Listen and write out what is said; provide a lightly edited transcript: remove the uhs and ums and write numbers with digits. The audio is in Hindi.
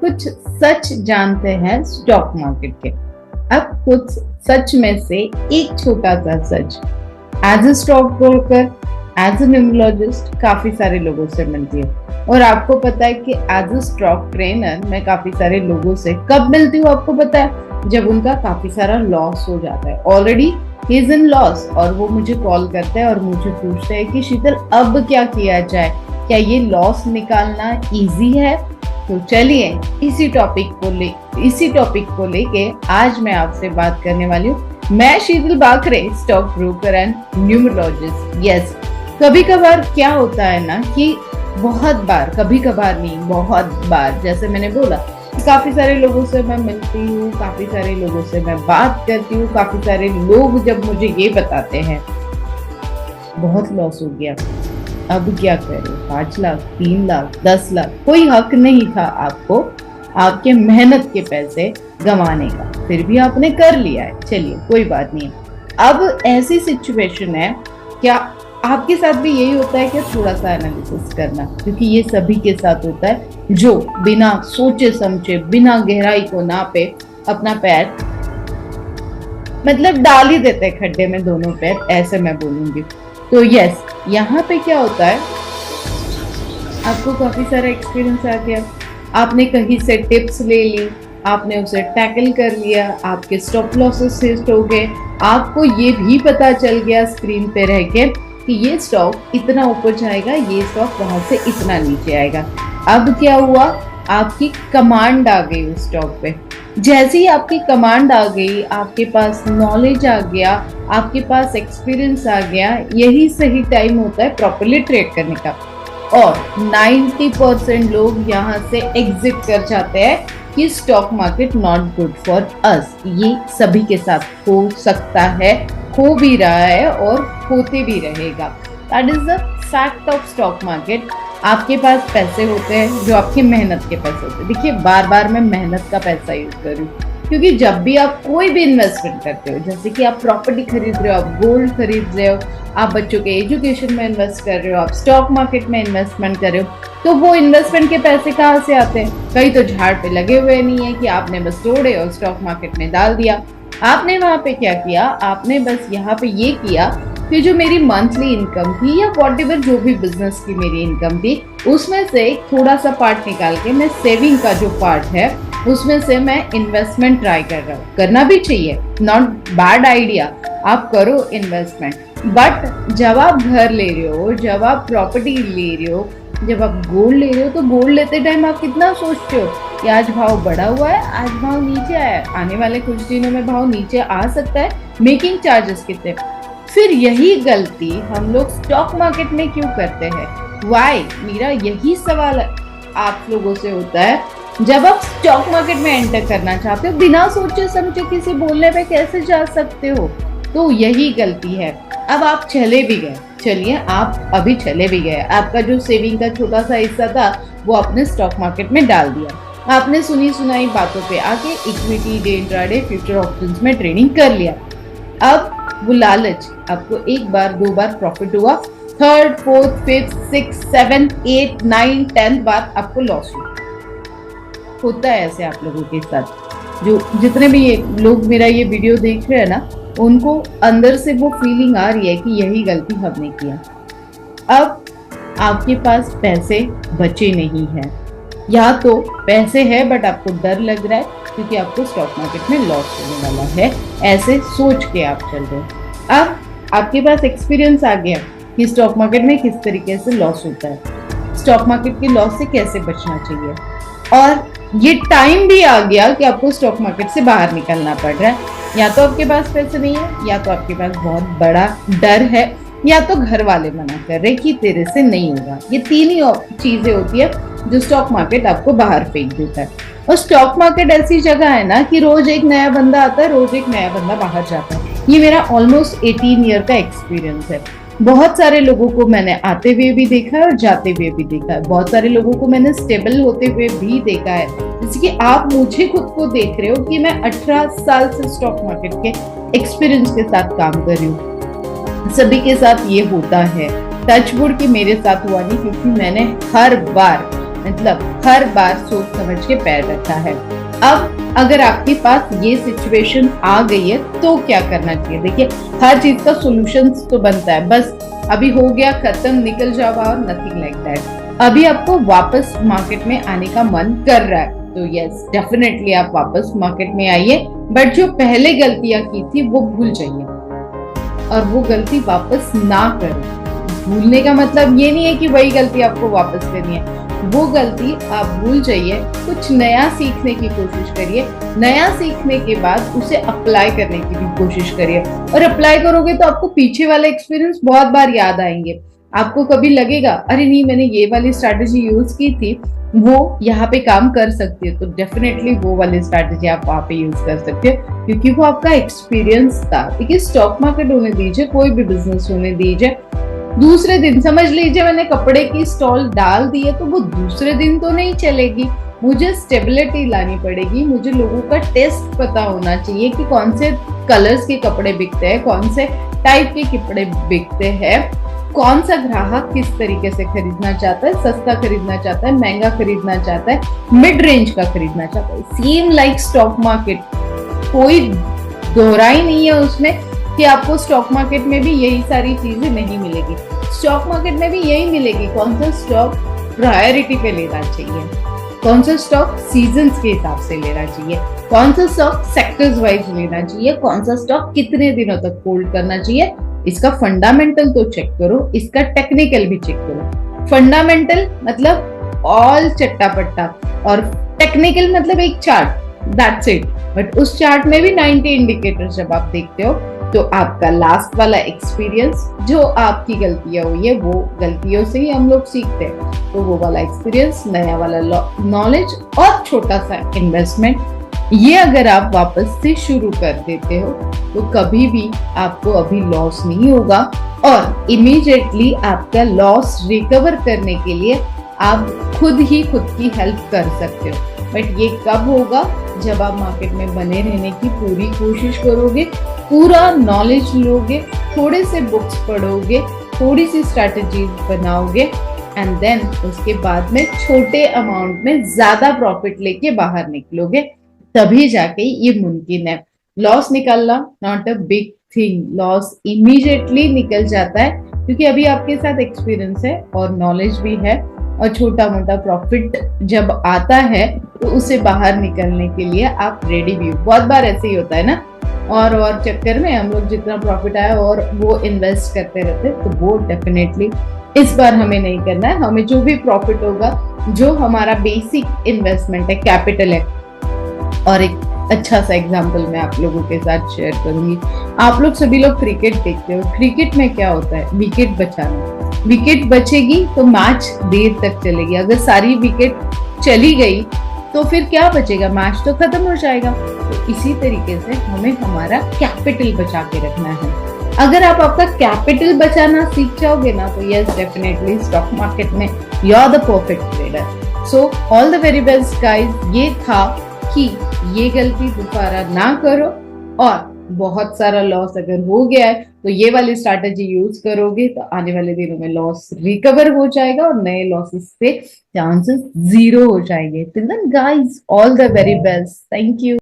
कुछ सच जानते हैं स्टॉक मार्केट के। अब कुछ सच में से एक छोटा सा सच, as a stock broker, as a numerologist काफी सारे लोगों से मिलती है। और आपको पता है कि एज ए स्टॉक ट्रेनर मैं काफी सारे लोगों से कब मिलती हूँ, आपको पता है, जब उनका काफी सारा लॉस हो जाता है, already he is in loss, और वो मुझे कॉल करते हैं और मुझे पूछते हैं कि शीतल अब क्या किया जाए, क्या ये लॉस निकालना इजी है। तो चलिए इसी टॉपिक को लेके आज मैं आपसे बात करने वाली हूँ। मैं Sheetal Bakre, stock broker and numerologist. Yes, कभी कभार क्या होता है ना कि बहुत बार, कभी कभार नहीं बहुत बार, जैसे मैंने बोला, काफी सारे लोगों से मैं मिलती हूँ, काफी सारे लोगों से मैं बात करती हूँ, काफी सारे लोग जब मुझे ये बताते हैं बहुत लॉस हो गया, अब क्या करें, 5 लाख, 3 लाख, 10 लाख, कोई हक नहीं था आपको आपके मेहनत के पैसे गंवाने का, फिर भी आपने कर लिया है, चलिए कोई बात नहीं। अब ऐसी सिचुएशन है, क्या आपके साथ भी यही होता है कि थोड़ा सा एनालिसिस करना, क्योंकि ये सभी के साथ होता है जो बिना सोचे समझे, बिना गहराई को नापे अपना पैर मतलब डाल ही देते हैं खड्डे में, दोनों पैर, ऐसे मैं बोलूंगी। तो यस, यहाँ पे क्या होता है, आपको काफी सारा एक्सपीरियंस आ गया, आपने कहीं से टिप्स ले ली, आपने उसे टैकल कर लिया, आपके स्टॉप लॉसेस हिट हो गए, आपको ये भी पता चल गया स्क्रीन पे रह के कि ये स्टॉक इतना ऊपर जाएगा, ये स्टॉक वहां से इतना नीचे आएगा। अब क्या हुआ, आपकी कमांड आ गई उस स्टॉक पे। जैसे ही आपकी कमांड आ गई, आपके पास नॉलेज आ गया, आपके पास एक्सपीरियंस आ गया, यही सही टाइम होता है प्रॉपर्ली ट्रेड करने का। और 90% लोग यहाँ से एग्जिट कर जाते हैं कि stock market not good for us. ये सभी के साथ हो सकता है, हो भी रहा है और होते भी रहेगा। That is the fact of stock market. आपके पास पैसे होते हैं जो आपकी मेहनत के पैसे होते हैं। देखिए, बार बार मैं मेहनत का पैसा यूज कर रही हूँ, क्योंकि जब भी आप कोई भी इन्वेस्टमेंट करते हो, जैसे कि आप प्रॉपर्टी खरीद रहे हो, आप गोल्ड खरीद रहे हो, आप बच्चों के एजुकेशन में इन्वेस्ट कर रहे हो, आप स्टॉक मार्केट में इन्वेस्टमेंट कर रहे हो, तो वो इन्वेस्टमेंट के पैसे कहाँ से आते हैं? कहीं तो झाड़ पे लगे हुए नहीं है कि आपने बस तोड़े और स्टॉक मार्केट में डाल दिया। आपने वहां पे क्या किया, आपने बस यहाँ पे ये किया कि जो मेरी मंथली इनकम थी या वॉटेवर जो भी बिजनेस की मेरी इनकम थी, उसमें से थोड़ा सा पार्ट निकाल के मैं सेविंग का जो पार्ट है उसमें से मैं इन्वेस्टमेंट ट्राई कर रहा हूँ। करना भी चाहिए, नॉट बैड आइडिया, आप करो इन्वेस्टमेंट। बट जब आप घर ले रहे हो, जब आप प्रॉपर्टी ले रहे हो, जब आप गोल्ड ले रहे हो, तो गोल्ड लेते टाइम आप कितना सोचते हो कि आज भाव बढ़ा हुआ है, आज भाव नीचे आया है, आने वाले कुछ दिनों में भाव नीचे आ सकता है, मेकिंग चार्जेस कितने। फिर यही गलती हम लोग स्टॉक मार्केट में क्यों करते हैं? व्हाई? मेरा यही सवाल आप लोगों से होता है। जब आप स्टॉक मार्केट में एंटर करना चाहते हो, बिना सोचे समझे किसी बोलने पे कैसे जा सकते हो? तो यही गलती है। अब आप चले भी गए, चलिए आप अभी चले भी गए, आपका जो सेविंग का छोटा सा हिस्सा था वो आपने स्टॉक मार्केट में डाल दिया, आपने सुनी सुनाई बातों पे आके equity, day intraday, future options में ट्रेडिंग कर लिया। अब वो लालच, आपको एक बार, 2 बार प्रॉफिट हुआ, 3rd, 4th, 5th, 6th, 7th, 8th, 9th, 10th बार आपको लॉस हुआ। होता है ऐसे आप लोगों के साथ। जो जितने भी ये लोग मेरा ये वीडियो देख रहे हैं ना, उनको अंदर से वो फीलिंग आ रही है कि यही गलती हमने किया। अब आपके पास पैसे बचे नहीं है, या तो पैसे है बट आपको डर लग रहा है क्योंकि आपको स्टॉक मार्केट में लॉस होने वाला है, ऐसे सोच के आप चल रहे हो। अब आपके पास एक्सपीरियंस आ गया कि स्टॉक मार्केट में किस तरीके से लॉस होता है, स्टॉक मार्केट के लॉस से कैसे बचना चाहिए, और ये टाइम भी आ गया कि आपको स्टॉक मार्केट से बाहर निकलना पड़ रहा है। या तो आपके पास पैसे नहीं है, या तो आपके पास बहुत बड़ा डर है, या तो घर वाले मना कर रहे कि तेरे से नहीं होगा। ये 3 ही चीजें होती है जो स्टॉक मार्केट आपको बाहर फेंक देता है। और स्टॉक मार्केट ऐसी जगह है ना कि रोज एक नया बंदा आता है, रोज एक नया बंदा बाहर जाता है। ये मेरा ऑलमोस्ट 18 ईयर का एक्सपीरियंस है। बहुत सारे लोगों को मैंने आते हुए भी देखा है और जाते हुए भी देखा है। बहुत सारे लोगों को मैंने स्टेबल होते हुए भी देखा है। जैसे कि आप मुझे खुद को देख रहे हो कि मैं 18 साल से स्टॉक मार्केट के एक्सपीरियंस के साथ काम कर रही हूँ। सभी के साथ ये होता है, टचवुड कि मेरे साथ हुआ नहीं, क्योंकि मैंने हर बार मतलब हर बार सोच समझ के पैर रखा है। अब अगर आपके पास ये सिचुएशन आ गई है तो क्या करना चाहिए? देखिए, हर चीज का सॉल्यूशन तो बनता है, बस अभी हो गया खत्म, निकल जाओ और नथिंग लाइक दैट। अभी आपको वापस मार्केट में आने का मन कर रहा है तो यस डेफिनेटली आप वापस मार्केट में आइए, बट जो पहले गलतियां की थी वो भूल जाइए और वो गलती वापस ना करें। भूलने का मतलब ये नहीं है कि वही गलती आपको वापस करनी है, वो गलती आप भूल जाइए, कुछ नया सीखने की कोशिश करिए, नया सीखने के बाद उसे अप्लाई करने की भी कोशिश करिए। और अप्लाई करोगे तो आपको पीछे वाला एक्सपीरियंस बहुत बार याद आएंगे। आपको कभी लगेगा अरे नहीं, मैंने ये वाली स्ट्रैटेजी यूज की थी, वो यहाँ पे काम कर सकती है, तो डेफिनेटली वो वाली स्ट्रैटेजी आप वहां पे यूज कर सकते हो, क्योंकि वो आपका एक्सपीरियंस था। देखिए, स्टॉक मार्केट होने दीजिए, कोई भी बिजनेस होने दीजिए, दूसरे दिन समझ लीजिए मैंने कपड़े की स्टॉल डाल दी है तो वो दूसरे दिन तो नहीं चलेगी। मुझे स्टेबिलिटी लानी पड़ेगी, मुझे लोगों का टेस्ट पता होना चाहिए कि कौन से कलर्स के कपड़े बिकते हैं, कौन से टाइप के कपड़े बिकते हैं, कौन सा ग्राहक किस तरीके से खरीदना चाहता है, सस्ता खरीदना चाहता है, महंगा खरीदना चाहता है, मिड रेंज का खरीदना चाहता है। सेम लाइक स्टॉक मार्केट, कोई दोहराई नहीं है उसमें कि आपको स्टॉक मार्केट में भी यही सारी चीजें नहीं मिलेगी। स्टॉक मार्केट में भी यही मिलेगी, कौन सा स्टॉक प्रायोरिटी पे लेना चाहिए, कौन सा स्टॉक सीजन्स के हिसाब से लेना चाहिए, कौन सा स्टॉक सेक्टर्स वाइज लेना चाहिए, कौन सा स्टॉक कितने दिनों तक होल्ड करना चाहिए। इसका फंडामेंटल तो चेक करो, इसका टेक्निकल भी चेक करो। फंडामेंटल मतलब ऑल चट्टा पट्टा और टेक्निकल मतलब एक चार्ट, दैट्स इट। बट उस चार्ट में भी 90 इंडिकेटर्स जब आप देखते हो तो आपका लास्ट वाला एक्सपीरियंस, जो आपकी गलतियां हुई है वो गलतियों से ही हम लोग सीखते हैं, तो वो वाला एक्सपीरियंस, नया वाला नॉलेज और छोटा सा इन्वेस्टमेंट, ये अगर आप वापस से शुरू कर देते हो तो कभी भी आपको अभी लॉस नहीं होगा और इमीडिएटली आपका लॉस रिकवर करने के लिए आप खुद ही खुद की हेल्प कर सकते हो। बट ये कब होगा? जब आप मार्केट में बने रहने की पूरी कोशिश करोगे, पूरा नॉलेज लोगे, थोड़े से बुक्स पढ़ोगे, थोड़ी सी स्ट्रैटेजीज बनाओगे एंड देन उसके बाद में छोटे अमाउंट में ज्यादा प्रॉफिट लेके बाहर निकलोगे, तभी जाके ये मुमकिन है। लॉस निकालना not a big thing, loss immediately निकल जाता है क्योंकि अभी आपके साथ एक्सपीरियंस है और नॉलेज भी है, और छोटा मोटा प्रॉफिट जब आता है तो उसे बाहर निकलने के लिए आप रेडी भी हो। बहुत बार ऐसे ही होता है ना, और चक्कर में हम लोग जितना प्रॉफिट आया और वो इन्वेस्ट करते रहते, तो वो डेफिनेटली इस बार हमें नहीं करना है। हमें जो भी प्रॉफिट होगा, जो हमारा बेसिक इन्वेस्टमेंट है, कैपिटल है, और एक अच्छा सा एग्जांपल मैं आप लोगों के साथ शेयर करूंगी। आप लोग सभी लोग क्रिकेट देखते हो, क्रिकेट में क्या होता है? विकेट बचाना। विकेट बचेगी तो मैच देर तक चलेगी, अगर सारी विकेट चली गई तो फिर क्या बचेगा? मैच तो खत्म हो जाएगा। तो इसी तरीके से हमें हमारा कैपिटल बचा के रखना है। अगर आप आपका कैपिटल बचाना सीख जाओगे ना तो यस डेफिनेटली स्टॉक मार्केट में you are the perfect trader. So all the very best guys. ये था कि ये गलती दोबारा ना करो, और बहुत सारा लॉस अगर हो गया है तो ये वाली स्ट्रैटेजी यूज करोगे तो आने वाले दिनों में लॉस रिकवर हो जाएगा और नए लॉसेस से चांसेस 0 हो जाएंगे। Till then guys, all the very best, thank you.